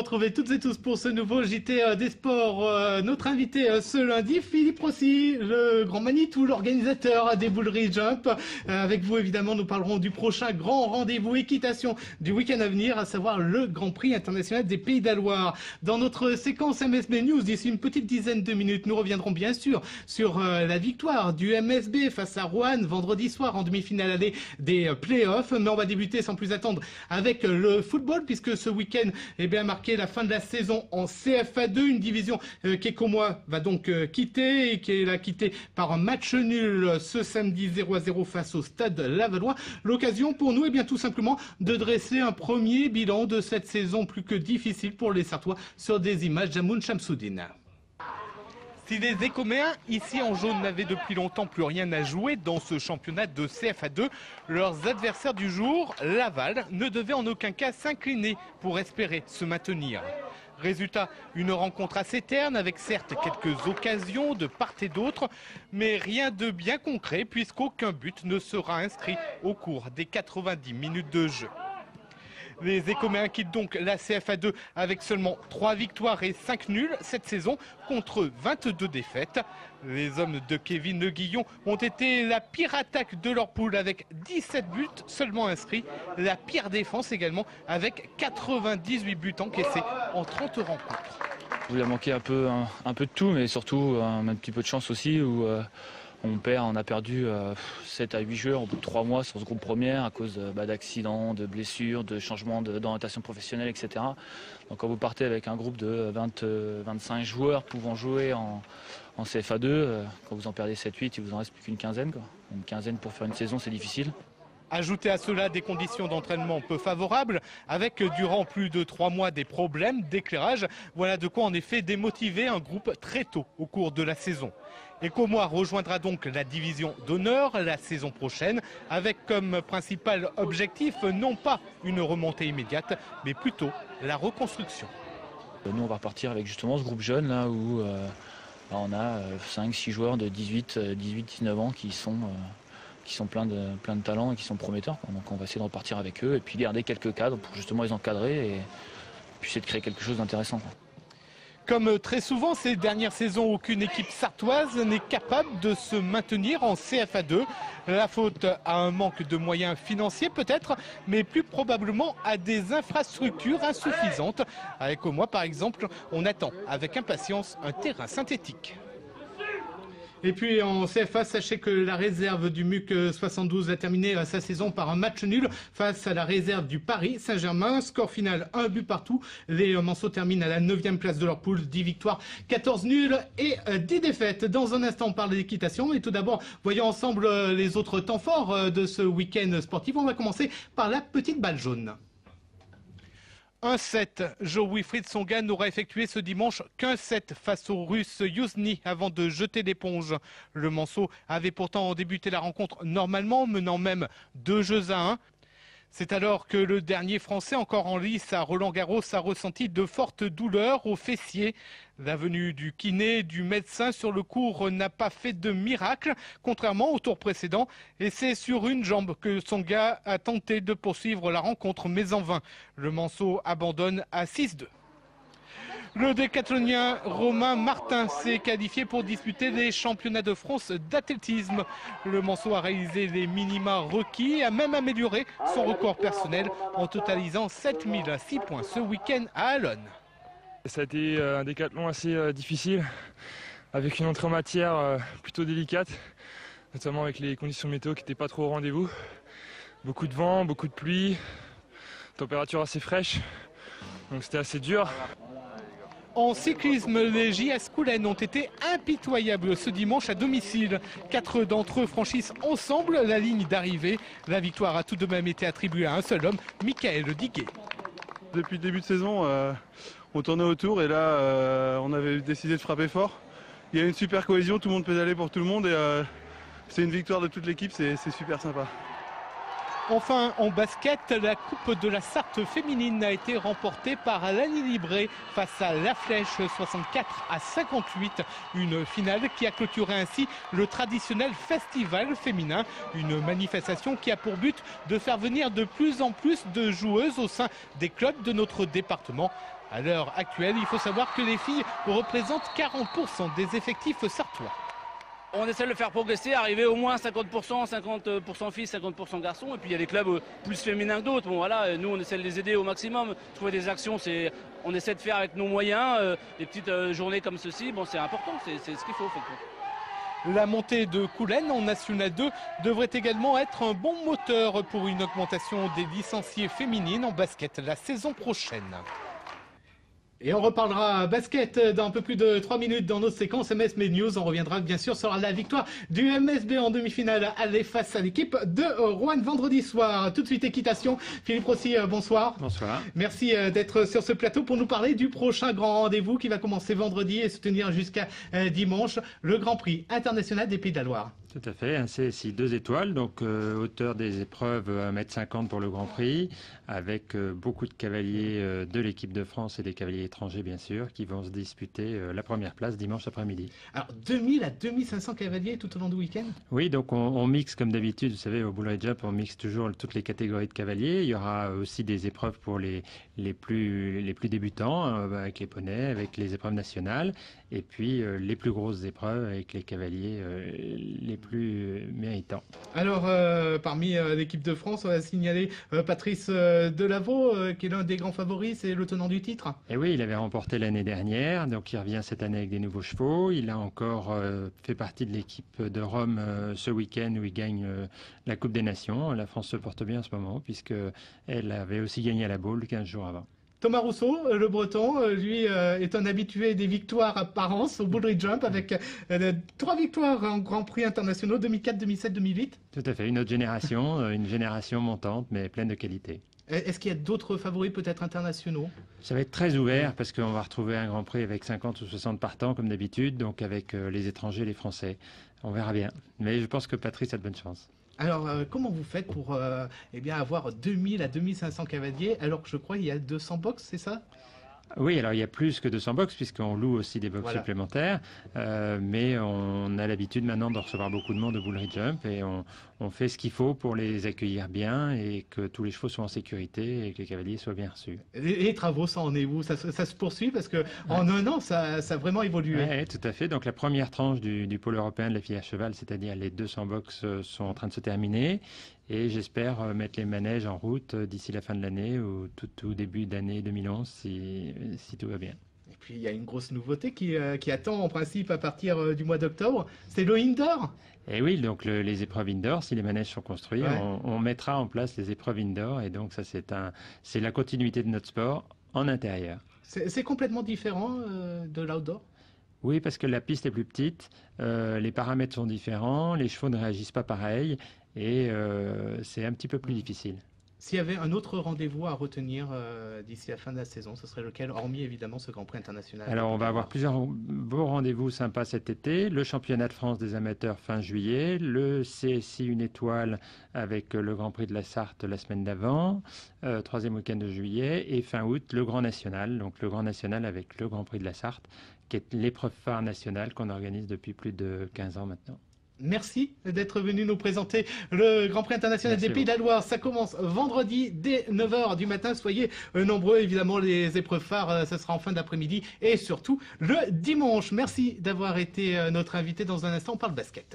retrouver toutes et tous pour ce nouveau JT des sports. Notre invité ce lundi, Philippe Rossi, le grand Manitou, l'organisateur des Bouleries Jump. Avec vous, évidemment, nous parlerons du prochain grand rendez-vous équitation du week-end à venir, à savoir le Grand Prix international des Pays de la Loire. Dans notre séquence MSB News, d'ici une petite dizaine de minutes, nous reviendrons bien sûr sur la victoire du MSB face à Roanne vendredi soir en demi-finale allée des playoffs. Mais on va débuter sans plus attendre avec le football, puisque ce week-end a marqué la fin de la saison en CFA2, une division qu'Écomois va donc quitter et qui l'a quitté par un match nul ce samedi 0-0 face au Stade Lavallois. L'occasion pour nous tout simplement de dresser un premier bilan de cette saison plus que difficile pour les Sartois sur des images d'Amoun Chamsoudine. Si les Écoméens, ici en jaune, n'avaient depuis longtemps plus rien à jouer dans ce championnat de CFA2, leurs adversaires du jour, Laval, ne devaient en aucun cas s'incliner pour espérer se maintenir. Résultat, une rencontre assez terne avec certes quelques occasions de part et d'autre, mais rien de bien concret puisqu'aucun but ne sera inscrit au cours des 90 minutes de jeu. Les Écoméens quittent donc la CFA2 avec seulement 3 victoires et 5 nuls cette saison contre 22 défaites. Les hommes de Kevin Le Guillon ont été la pire attaque de leur poule avec 17 buts seulement inscrits. La pire défense également avec 98 buts encaissés en 30 rencontres. Il a manqué un peu de tout, mais surtout un petit peu de chance aussi où on a perdu 7 à 8 joueurs au bout de 3 mois sur ce groupe première à cause d'accidents, de blessures, de changements d'orientation professionnelle, etc. Donc quand vous partez avec un groupe de 25 joueurs pouvant jouer en CFA2, quand vous en perdez 7-8, il vous en reste plus qu'une quinzaine. Une quinzaine pour faire une saison, c'est difficile. Ajoutez à cela des conditions d'entraînement peu favorables, avec durant plus de 3 mois des problèmes d'éclairage. Voilà de quoi en effet démotiver un groupe très tôt au cours de la saison. Écomois rejoindra donc la division d'honneur la saison prochaine, avec comme principal objectif non pas une remontée immédiate, mais plutôt la reconstruction. Nous on va repartir avec justement ce groupe jeune là où on a 5-6 joueurs de 18-19 ans qui sont pleins de talent et qui sont prometteurs. Donc on va essayer de repartir avec eux et puis garder quelques cadres pour justement les encadrer et puis essayer de créer quelque chose d'intéressant. Comme très souvent ces dernières saisons, aucune équipe sartoise n'est capable de se maintenir en CFA2. La faute à un manque de moyens financiers peut-être, mais plus probablement à des infrastructures insuffisantes. À Écomois par exemple, on attend avec impatience un terrain synthétique. Et puis en CFA, sachez que la réserve du MUC 72 a terminé sa saison par un match nul face à la réserve du Paris Saint-Germain. Score final, 1 but partout. Les Manceaux terminent à la 9e place de leur poule, 10 victoires, 14 nuls et 10 défaites. Dans un instant, on parle d'équitation. Mais tout d'abord, voyons ensemble les autres temps forts de ce week-end sportif. On va commencer par la petite balle jaune. 1-7. Jo-Wilfried Tsonga n'aura effectué ce dimanche qu'un set face au Russe Youzhny avant de jeter l'éponge. Le Manceau avait pourtant débuté la rencontre normalement, menant même 2-1. C'est alors que le dernier Français encore en lice à Roland-Garros a ressenti de fortes douleurs au fessier. La venue du kiné, du médecin sur le court n'a pas fait de miracle, contrairement au tour précédent. Et c'est sur une jambe que Tsonga a tenté de poursuivre la rencontre, mais en vain. Le Manceau abandonne à 6-2. Le décathlonien Romain Martin s'est qualifié pour disputer les championnats de France d'athlétisme. Le Manceau a réalisé les minima requis et a même amélioré son record personnel en totalisant 7006 points ce week-end à Allonne. Ça a été un décathlon assez difficile, avec une entrée en matière plutôt délicate, notamment avec les conditions météo qui n'étaient pas trop au rendez-vous. Beaucoup de vent, beaucoup de pluie, température assez fraîche, donc c'était assez dur. En cyclisme, les JS Coulennes ont été impitoyables ce dimanche à domicile. 4 d'entre eux franchissent ensemble la ligne d'arrivée. La victoire a tout de même été attribuée à un seul homme, Michael Diguet. Depuis le début de saison, on tournait autour et là, on avait décidé de frapper fort. Il y a une super cohésion, tout le monde pédalait pour tout le monde et c'est une victoire de toute l'équipe, c'est super sympa. Enfin, en basket, la Coupe de la Sarthe féminine a été remportée par Lani Libré face à La Flèche, 64-58. Une finale qui a clôturé ainsi le traditionnel festival féminin. Une manifestation qui a pour but de faire venir de plus en plus de joueuses au sein des clubs de notre département. À l'heure actuelle, il faut savoir que les filles représentent 40% des effectifs sartois. On essaie de le faire progresser, arriver au moins 50%, 50% filles, 50% garçons. Et puis il y a des clubs plus féminins que d'autres. Bon, voilà, nous on essaie de les aider au maximum. Trouver des actions, on essaie de faire avec nos moyens. Des petites journées comme ceci, bon, c'est important, c'est ce qu'il faut. La montée de Coulennes en National 2 devrait également être un bon moteur pour une augmentation des licenciées féminines en basket la saison prochaine. Et on reparlera basket dans un peu plus de 3 minutes dans notre séquence MSB News. On reviendra bien sûr sur la victoire du MSB en demi-finale aller face à l'équipe de Roanne vendredi soir. Tout de suite équitation. Philippe Rossi, bonsoir. Bonsoir. Merci d'être sur ce plateau pour nous parler du prochain grand rendez-vous qui va commencer vendredi et se tenir jusqu'à dimanche, le Grand Prix international des Pays de la Loire. Tout à fait, un CSI 2 étoiles, donc hauteur des épreuves 1,50 m pour le Grand Prix, avec beaucoup de cavaliers de l'équipe de France et des cavaliers étrangers bien sûr, qui vont se disputer la première place dimanche après-midi. Alors 2000 à 2500 cavaliers tout au long du week-end? Oui, donc on mixe comme d'habitude, vous savez, au Bull Ridge Jump, on mixe toujours toutes les catégories de cavaliers. Il y aura aussi des épreuves pour les plus débutants, avec les poneys, avec les épreuves nationales, et puis les plus grosses épreuves avec les cavaliers les plus méritants. Alors, parmi l'équipe de France, on va signaler Patrice Delaveau, qui est l'un des grands favoris, c'est le tenant du titre. Et oui, il avait remporté l'année dernière, donc il revient cette année avec des nouveaux chevaux. Il a encore fait partie de l'équipe de Rome ce week-end où il gagne la Coupe des Nations. La France se porte bien en ce moment, puisqu'elle avait aussi gagné à la Baule 15 jours avant. Thomas Rousseau, le breton, lui est un habitué des victoires par an au Bull Ridge Jump avec 3 victoires en Grand Prix internationaux 2004, 2007, 2008. Tout à fait, une autre génération, une génération montante mais pleine de qualité. Est-ce qu'il y a d'autres favoris peut-être internationaux? Ça va être très ouvert parce qu'on va retrouver un Grand Prix avec 50 ou 60 partants comme d'habitude, donc avec les étrangers et les Français. On verra bien, mais je pense que Patrice a de bonnes chances. Alors, comment vous faites pour avoir 2000 à 2500 cavaliers alors que je crois qu'il y a 200 box, c'est ça? Oui, alors il y a plus que 200 box puisqu'on loue aussi des box Voilà. supplémentaires, mais on a l'habitude maintenant de recevoir beaucoup de monde au Bull Ridge Jump et on fait ce qu'il faut pour les accueillir bien et que tous les chevaux soient en sécurité et que les cavaliers soient bien reçus. Les travaux, ça en est où? Ça se poursuit parce que en un an, ça a vraiment évolué. Oui, tout à fait. Donc la première tranche du pôle européen de la filière cheval, c'est-à-dire les 200 box, sont en train de se terminer. Et j'espère mettre les manèges en route d'ici la fin de l'année ou tout début d'année 2011 si tout va bien. Et puis il y a une grosse nouveauté qui attend en principe à partir du mois d'octobre, c'est le indoor. Et oui, donc les épreuves indoor, si les manèges sont construits, Ouais. on mettra en place les épreuves indoor. Et donc ça, c'est la continuité de notre sport en intérieur. C'est complètement différent de l'outdoor. Oui, parce que la piste est plus petite, les paramètres sont différents, les chevaux ne réagissent pas pareil et c'est un petit peu plus difficile. S'il y avait un autre rendez-vous à retenir d'ici la fin de la saison, ce serait lequel, hormis évidemment ce Grand Prix international? Alors, on va avoir plusieurs beaux rendez-vous sympas cet été. Le championnat de France des amateurs fin juillet, le CSI 1 étoile avec le Grand Prix de la Sarthe la semaine d'avant, 3e week-end de juillet, et fin août, le Grand National. Donc, le Grand National avec le Grand Prix de la Sarthe, qui est l'épreuve phare nationale qu'on organise depuis plus de 15 ans maintenant. Merci d'être venu nous présenter le Grand Prix international Merci des Pays de la Loire. Ça commence vendredi dès 9h du matin. Soyez nombreux, évidemment, les épreuves phares, ce sera en fin d'après-midi et surtout le dimanche. Merci d'avoir été notre invité. Dans un instant, on parle basket.